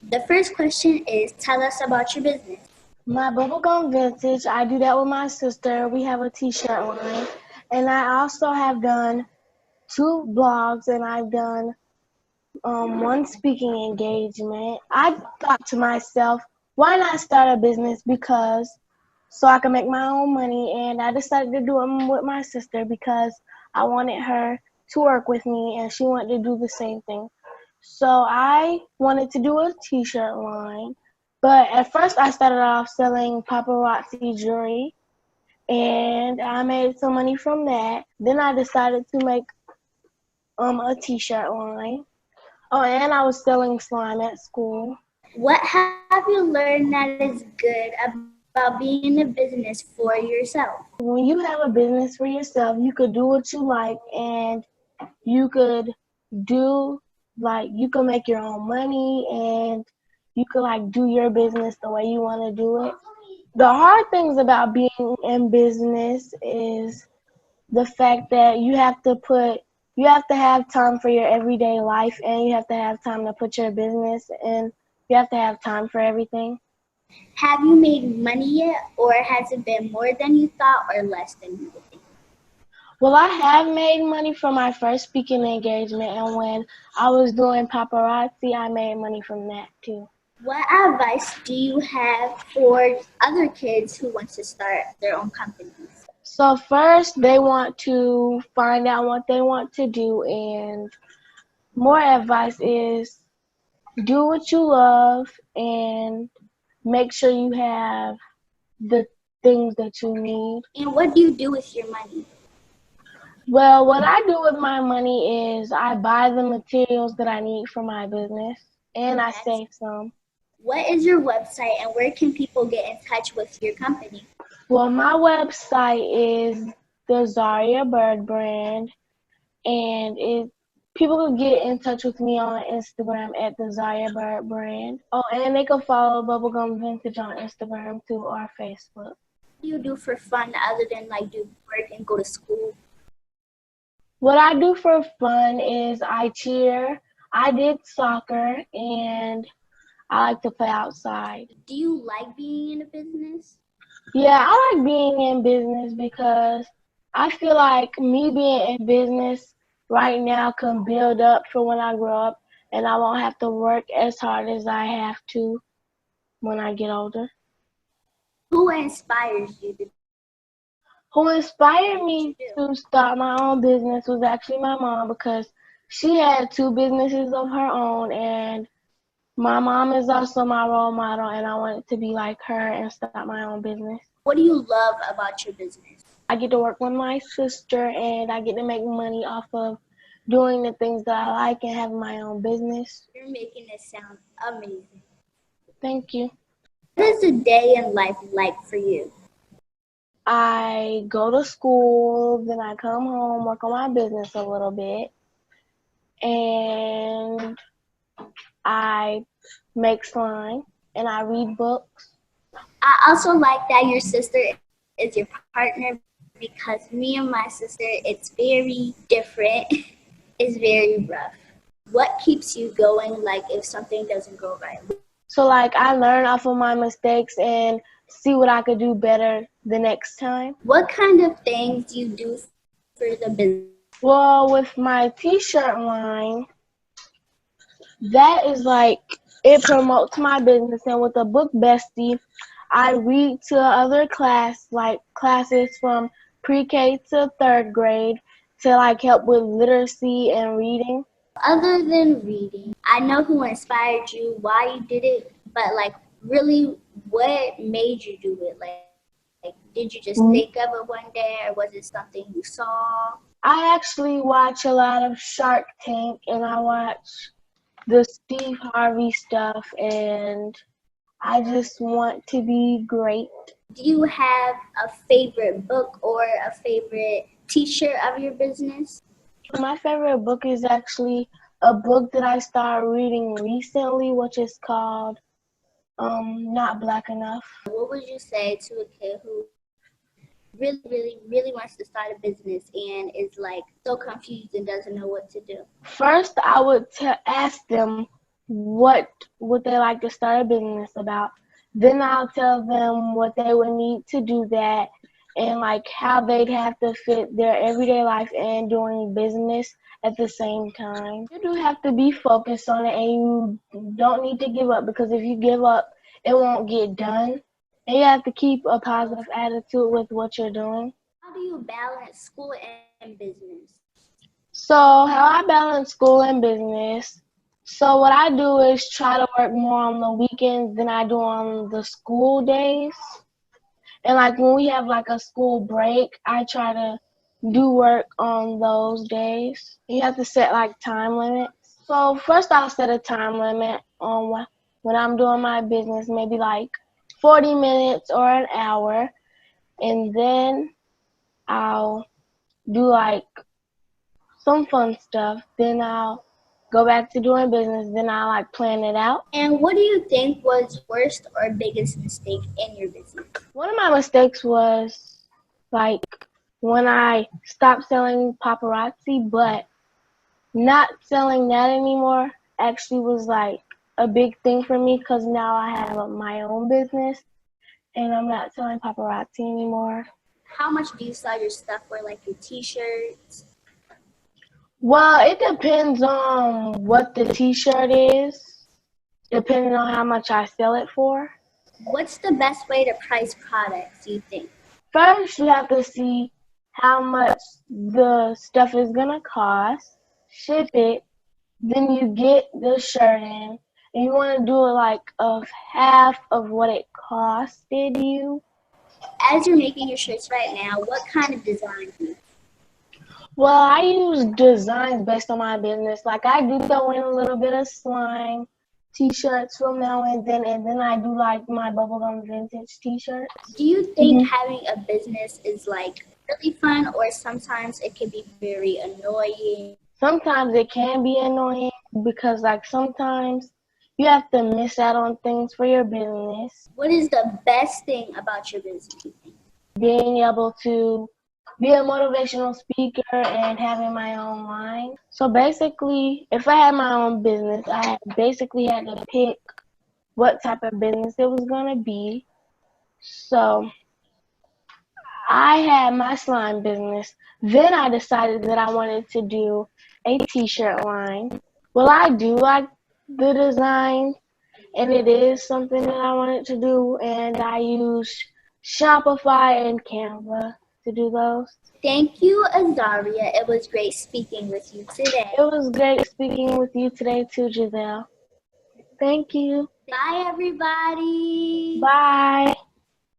The first question is, tell us about your business. My bubblegum vintage, I do that with my sister. We have a t-shirt line. And I also have done 2 blogs, and I've done one speaking engagement. I thought to myself, why not start a business because so I can make my own money, and I decided to do it with my sister because I wanted her to work with me and she wanted to do the same thing. So I wanted to do a t-shirt line, but at first I started off selling paparazzi jewelry, and I made some money from that. Then I decided to make a t-shirt line. Oh, and I was selling slime at school. What have you learned that is good about being in a business for yourself? When you have a business for yourself, you could do what you like, and you could do you can make your own money, and you could do your business the way you want to do it. The hard things about being in business is the fact that you have to have time for your everyday life, and you have to have time to put your business, and you have to have time for everything. Have you made money yet, or has it been more than you thought or less than you would think? Well, I have made money from my first speaking engagement, and when I was doing paparazzi, I made money from that too. What advice do you have for other kids who want to start their own companies? So first, they want to find out what they want to do, and more advice is do what you love and make sure you have the things that you need. And what do you do with your money? Well, what I do with my money is I buy the materials that I need for my business, and I save some. What is your website and where can people get in touch with your company? Well, my website is the Zaria Bird brand, and people can get in touch with me on Instagram at the Zaria Bird brand. Oh, and they can follow Bubblegum Vintage on Instagram too, or Facebook. What do you do for fun other than do work and go to school? What I do for fun is I cheer. I did soccer, and I like to play outside. Do you like being in a business? Yeah, I like being in business because I feel like me being in business right now can build up for when I grow up, and I won't have to work as hard as I have to when I get older. Who inspires you to? Who inspired me to start my own business was actually my mom, because she had 2 businesses of her own, and my mom is also my role model, and I wanted to be like her and start my own business. What do you love about your business? I get to work with my sister, and I get to make money off of doing the things that I like and having my own business. You're making it sound amazing. Thank you. What is a day in life like for you? I go to school, then I come home, work on my business a little bit, and I make slime, and I read books. I also like that your sister is your partner because me and my sister, it's very different. It's very rough. What keeps you going if something doesn't go right? So I learn off of my mistakes and see what I could do better the next time. What kind of things do you do for the business? Well, with my t-shirt line, that is it promotes my business, and with the book bestie, I read to other classes from pre-K to 3rd grade to help with literacy and reading. Other than reading, I know who inspired you, why you did it, but really, what made you do it? Did you just think of it one day, or was it something you saw? I actually watch a lot of Shark Tank, and I watch the Steve Harvey stuff, and I just want to be great. Do you have a favorite book or a favorite t-shirt of your business? My favorite book is actually a book that I started reading recently, which is called Not Black Enough. What would you say to a kid who really, really, really wants to start a business and is so confused and doesn't know what to do? First, I would ask them, what would they like to start a business about. Then I'll tell them what they would need to do that and like how they'd have to fit their everyday life and doing business at the same time. You do have to be focused on it and you don't need to give up, because if you give up, it won't get done. And you have to keep a positive attitude with what you're doing. How do you balance school and business? So how I balance school and business. So what I do is try to work more on the weekends than I do on the school days. And like when we have like a school break, I try to do work on those days. You have to set like time limits. So first I'll set a time limit on when I'm doing my business, maybe like 40 minutes or an hour. And then I'll do like some fun stuff. Then I'll go back to doing business. Then I'll like plan it out. And what do you think was worst or biggest mistake in your business? One of my mistakes was like when I stopped selling paparazzi, but not selling that anymore actually was like a big thing for me, because now I have my own business and I'm not selling paparazzi anymore. How much do you sell your stuff for, like your t-shirts? Well, it depends on what the t-shirt is, depending on how much I sell it for. What's the best way to price products, you think? First, you have to see how much the stuff is going to cost, ship it, then you get the shirt in, and you want to do it like of half of what it costed you. As you're making your shirts right now, what kind of design do you use? Well, I use designs based on my business. Like I do throw in a little bit of slime t-shirts from now and then I do like my bubblegum vintage t-shirts. Do you think having a business is like really fun, or sometimes it can be very annoying? Sometimes it can be annoying because like sometimes you have to miss out on things for your business. What is the best thing about your business, you think? Being able to be a motivational speaker and having my own line. So basically, if I had my own business, I basically had to pick what type of business it was going to be. So I had my slime business. Then I decided that I wanted to do a t-shirt line. Well, I do like the design, and it is something that I wanted to do, and I use Shopify and Canva to do those. Thank you, Azaria. It was great speaking with you today. It was great speaking with you today too, Giselle. Thank you. Bye, everybody. Bye.